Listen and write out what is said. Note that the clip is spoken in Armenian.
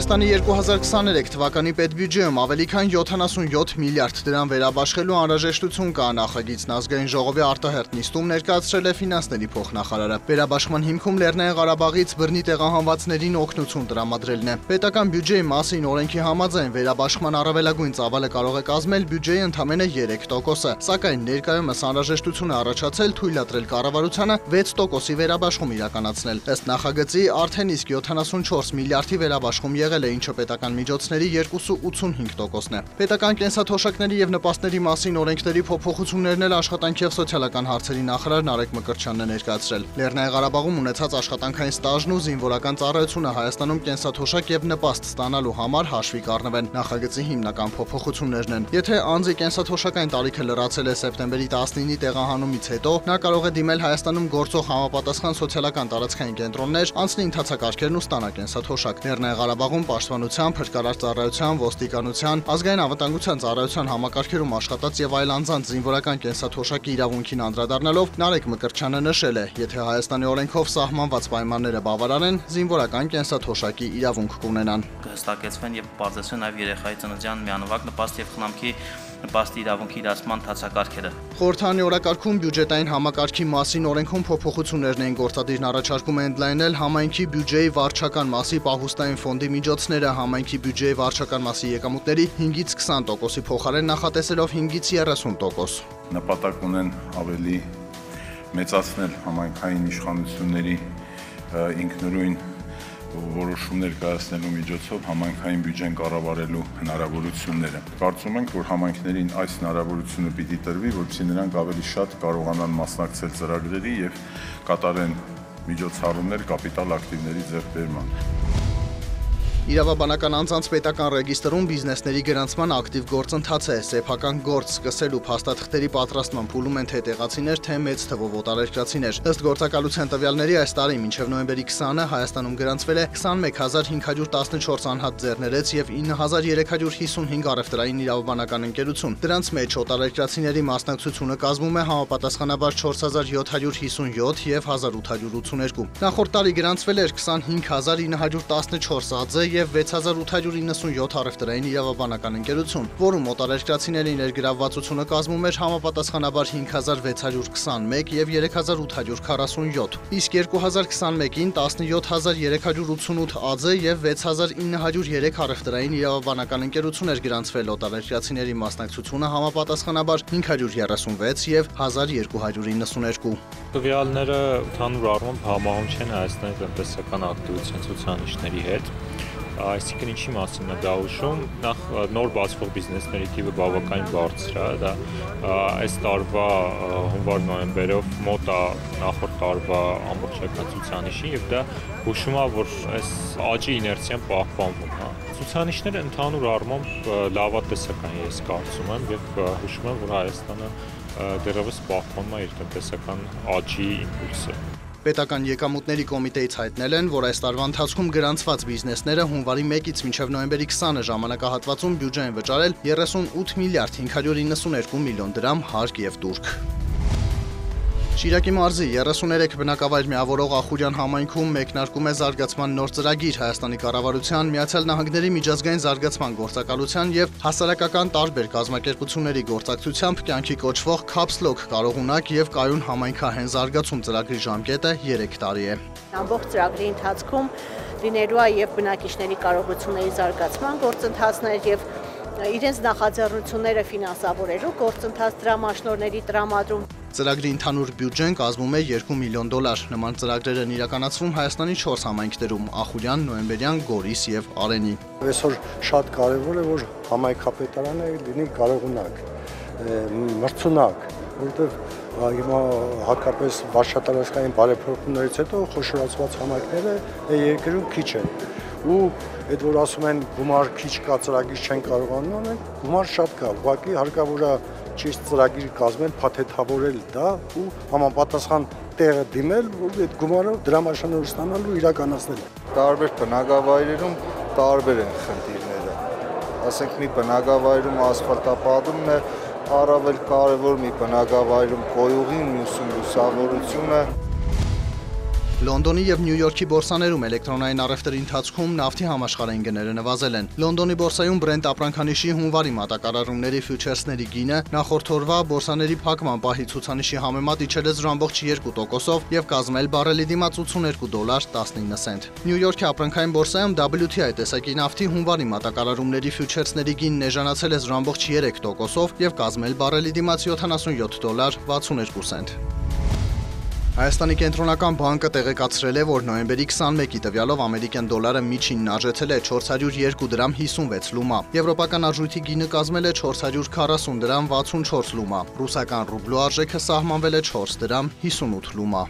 Հայաստանի 2023 թվականի պետբյուջեում ավելի քան 77 միլիարդ դրամ վերաբաշխելու անհրաժեշտություն կա նախագիծն ազգային ժողովի արտահերթ նիստում ներկայացրել է ֆինանսների փոխնախարարը։ Վերաբաշխման հիմքում Լեռնային Ղարաբաղից բռնի տեղահանվածներին օգնություն տրամադրելն է։ Պետական բյուջեի մասին օրենքի համաձայն վերաբաշխման առավելագույն ծավալը կարող է կազմել բյուջեի ընդամենը 3%-ը, սակայն ներկայումս անհրաժեշտություն է առաջացել թույլատրել կառավարությանը 6%-ի վերաբաշխում իրականացնել։ Ըստ նախագծի արդեն իսկ 74 միլիարդի վերաբաշխում եղել է, ինչը պետական միջոցների 2.85%-ն է։ Պետական կենսաթոշակների եւ նպաստների մասին օրենքների փոփոխություններն էլ աշխատանքի եւ սոցիալական հարցերի նախարար Նարեկ Մկրտչյանն է ներկայացրել։ Լեռնային Ղարաբաղում ունեցած աշխատանքային ստաժն ու զինվորական ծառայությունը Հայաստանում կենսաթոշակ եւ նպաստ ստանալու համար հաշվի կառնվեն։ Նախագծի հիմնական փոփոխություններն են. Եթե անձի կենսաթոշակային տարիքը լրացել է սեպտեմբերի 19-ի տեղահանումից հետո, նա կարող է դիմել Հայաստանում գործող համապատասխան սոցիալական տարածքային կենտրոններ, անցնի ընթացակարգերն ու ստանա կենսաթոշակ։ Լեռնային Ղարաբաղում պաշտպանության, փրկարար ծառայության, ոստիկանության, ազգային անվտանգության ծառայության համակարգերում աշխատած եւ այլ անձանց զինվորական կենսաթոշակի իրավունքին անդրադառնալով Նարեկ Մկրտչյանը նշել է, եթե Հայաստանի օրենքով սահմանված պայմանները բավարարեն, զինվորական կենսաթոշակի իրավունք կունենան։ Կհստակեցվեն եւ բարձրացվեն նաեւ երեխայի ծննդյան միանվագ նպաստ եւ խնամքի նպաստի իրավունքի իրացման ընթացակարգերը։ Խորհրդարանի օրակարգում բյուջետային համակարգի մասին օրենքում փոփոխություններն էին գործադիրն առաջարկում է ընդլայնել համայնքի բյուջեի վարչական մասի պահուստային ֆոնդի միջոցները, համայնքի բյուջեի վարչական մասի եկամուտների 5-ից 20%-ի փոխարեն նախատեսելով 5-ից 30%։ Նպատակ ունեն ավելի մեծացնել համայնքային իշխանությունների ինքնուրույն որոշումներ կայացնելու միջոցով համայնքային բյուջեն կառավարելու հնարավորությունները։ Կարծում ենք, որ համայնքներին այս հնարավորությունը պիտի տրվի, որպեսզի նրանք ավելի շատ կարողանան մասնակցել ծրագրերի եւ կատարեն միջոցառումներ կապիտալ ակտիվների ձեռքբերման։ Իրավաբանական անձանց պետական ռեգիստրում բիզնեսների գրանցման ակտիվ գործընթաց է։ Սեփական գործ սկսելու փաստաթղթերի պատրաստման փուլում են թե տեղացիներ, թե մեծ թվով օտարերկրացիներ։ Ըստ գործակալության տվյալների այս տարի մինչև նոյեմբերի 20-ը Հայաստանում գրանցվել է 21514 անհատ ձեռներեց եւ 9355 առևտրային իրավաբանական ընկերություն։ Դրանց մեջ օտարերկրացիների մասնակցությունը կազմում է համապատասխանաբար 4757 եւ 1882։ Նախորդ տարի գրանցվել էր 25914 ԱԶ եւ 6897 առևտրային իրավաբանական ընկերություն, որում օտարերկրացիների ներգրավվածությունը կազմում էր համապատասխանաբար 5621 եւ 3847, իսկ 2021-ին 17388 ԱԶ եւ 6903 առևտրային իրավաբանական ընկերություն էր գրանցվել, օտարերկրացիների մասնակցությունը համապատասխանաբար 536 եւ 1292։ Տվյալները ընդհանուր առմամբ համահունչ չեն Հայաստանի տնտեսական ակտիվության ցուցանիշների հետ։ Այսինքն ինչի մասին է դա ուշում, նախ նոր բացվող բիզնեսների թիվը բավականին բարձր է, դա այս տարվա հունվար-նոյեմբերով մոտ է նախորդ տարվա ամբողջական ցուցանիշին եւ դա հուշում է, որ այս աճի իներցիան պահպանվում է։ Ցուցանիշները ընդհանուր առմամբ լավատեսական ես կարծում եմ եւ հուշում եմ, որ Հայաստանը դեռևս պահպանում է իր տնտեսական աճի իմպուլսը։ Պետական եկամուտների կոմիտեից հայտնել են, որ այս տարվա ընթացքում գրանցված բիզնեսները հունվարի 1-ից մինչև նոյեմբերի 20-ը ժամանակահատվածում բյուջե են վճարել 38 միլիարդ 592 միլիոն դրամ հարկ եւ տուրք։ Շիրակի մարզի 33 բնակավայր միավորող Ախուրյան համայնքում մեկնարկում է զարգացման նոր ծրագիր Հայաստանի կառավարության, Միացյալ Նահանգների միջազգային զարգացման գործակալության եւ հասարակական տարբեր կազմակերպությունների գործակցությամբ կյանքի կոչվող Caps-Lock կարողունակ եւ կայուն համայնքահեն զարգացում ծրագրի ժամկետը 3 տարի է։ Ամբողջ ծրագրի ընթացքում լինելու է եւ բնակիչների կարողությունների զարգացման գործընթացներ եւ իրենց նախաձեռնությունները ֆինանսավորելու գործընթաց դրամաշնորհների տրամադրում։ Ծրագրի ընդհանուր բյուջեն կազմում է $2 միլիոն։ Նման ծրագրեր են իրականացվում Հայաստանի 4 համայնքներում՝ Ախուրյան, Նոյեմբերյան, Գորիս եւ Արենի։ Այսօր շատ կարևոր է, որ համայնքապետարանը լինի կարողունակ, մրցունակ, որովհետեւ հիմա հատկապես վարչատարածքային բարեփոխումներից հետո խոշորացված համայնքները երկրում քիչ են։ Ու այդ որ ասում են գումար քիչ կա, ծրագիր չեն կարողանում անել, գումար շատ կա, ուղղակի հարկավոր է ճիշտ ծրագիր կազմել, փաթեթավորել դա ու համապատասխան տեղը դիմել, որ այդ գումարը դրամաշնորհ ստանալու իրականացնել։ Տարբեր բնակավայրերում տարբեր են խնդիրները։ Ասենք մի բնակավայրում ասֆալտապատումն է առավել կարևոր, մի բնակավայրում կոյուղին, մյուսում լուսավորությունը։ Լոնդոնի եւ Նյու Յորքի բորսաներում էլեկտրոնային առևտրի ընթացքում նավթի համաշխարհային գները նվազել են։ Լոնդոնի բորսայում Brent ապրանքանիշի հունվարի մատակարարումների ֆյուչերսների գինը նախորդ օրվա բորսաների փակման պահի ցուցանիշի համեմատ իջել է 0.2%-ով եւ կազմել բարելի դիմաց $82.19 սենտ։ Նյու Յորքի ապրանքային բորսայում WTI տեսակի նավթի հունվարի մատակարարումների ֆյուչերսների գինն էժանացել է 0.3%-ով եւ կազմել բարելի դիմաց $77.62 սենտ։ Հայաստանի կենտրոնական բանկը տեղեկացրել է, որ նոյեմբերի 21-ի տվյալով ամերիկյան դոլարը միջինն արժեցել է 402 դրամ 56 լումա։ Եվրոպական արժույթի գինը կազմել է 440 դրամ 64 լումա։ Ռուսական ռուբլու արժեքը սահմանվել է 4 դրամ 58 լումա։